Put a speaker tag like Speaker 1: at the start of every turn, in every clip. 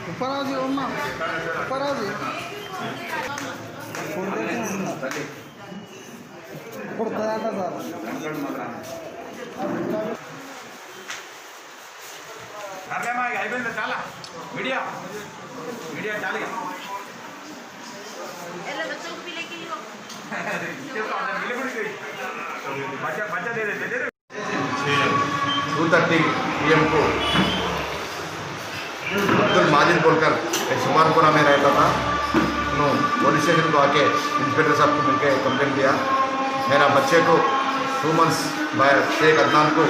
Speaker 1: उपराजी उम्मा उपराजी ఇప్పుడు తయాట సార్
Speaker 2: అరేమా అయిపోయింది చాలా మీడియా మీడియా చాలు
Speaker 3: ಎಲ್ಲ बच्चों को भी लेके ही हो
Speaker 2: बच्चा बच्चा दे देते
Speaker 4: 2:30 PM को अब्दुल माजिद बोलकर सुमानपुरा में रहता था। पुलिस स्टेशन को आके इंस्पेक्टर साहब को मिलकर कंप्लेंट दिया। मेरा बच्चे को 2 मंथ्स बाय शेख अदनान को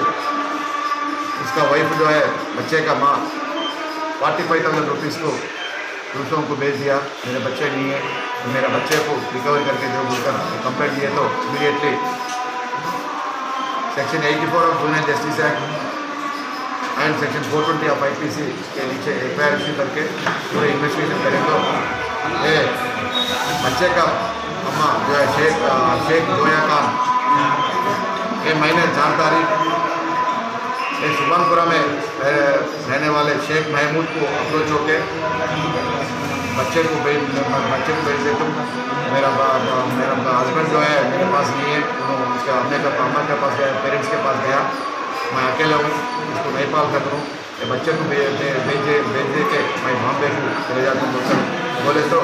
Speaker 4: उसका वाइफ जो है बच्चे का माँ 45,000 रुपीज़ को दूसरों को भेज दिया। मेरे बच्चे नहीं है तो मेरा बच्चे को रिकवर करके जो बोलकर कंप्लेंट दिए तो immediately section 84 of junior justice act and section 420 of IPC के नीचे FIR इश्यू करके पूरे इन्वेस्टिगेशन करें तो ये बच्चे का अम्मा जो है शेख जोया खान के महीने 4 तारीख ये सुभानपुरा में रहने वाले शेख महमूद को अप्रोच होके बच्चे को भेज दे तुम मेरा हस्बैंड जो है मेरे पास नहीं है उसके अम्मा के पास गया पेरेंट्स के पास गया मैं अकेला हूँ इसको नहीं पाल सकता हूँ ये बच्चे को भेज दे के मैं बॉम्बे को चले जाता हूँ बोले तो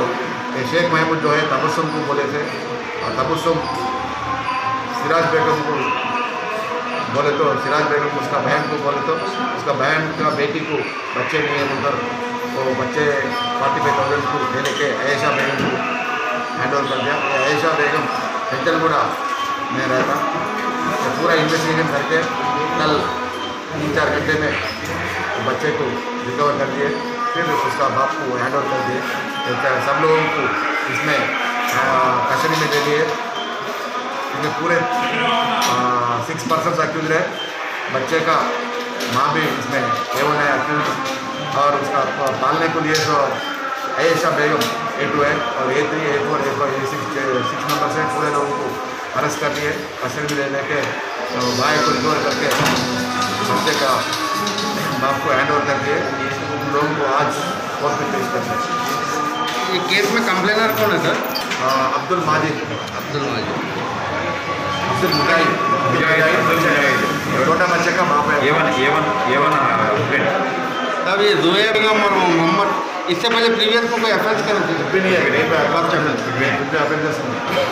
Speaker 4: ये शेख महमूद जो है तबस्सुम को बोले थे और तबस्सुम सिराज बेगम को बोले तो सिराज बेगम उसका बहन को बोले तो उसका बहन का बेटी को बच्चे नहीं है उधर तो बच्चे 45,000 को दे लेके आयशा बेगम को हैंड ओवर कर दिया। आयशा बेगम पेंचलगुड़ा में रहता तो पूरा इन्वेस्टिगेशन करके कल 3-4 घंटे में बच्चे को रिकवर कर दिए। फिर उसका बाप को हैंड ओवर कर दिए। सब लोगों को इसमें कस्टडी में दे दिए। इसमें पूरे 6 पर्सन्स अक्यूज है। बच्चे का माँ भी इसमें A1 है अक्यूज और उसका पालने को लिए तो आयशा बेगम A2 है और A3 A4 A5 A6 number से पूरे लोगों को अरेस्ट कर दिए। कस्टडी में लेने के भाई को रिकवर करके बच्चे का बाप को हैंड ओवर कर दिए। उन लोगों को आज कोर्ट में पेश करते हैं।
Speaker 1: ये केस में कंप्लेनर कौन है सर?
Speaker 4: अब्दुल माजिद
Speaker 1: अब्दुल
Speaker 4: मुजाहिद छोटा बच्चे का बाप है।
Speaker 1: तब ये जोया बेगम और मोहम्मद इससे पहले प्रीवियस को कोई अफेंस करे थे?
Speaker 4: नहीं है, नहीं पे अफेंस नहीं।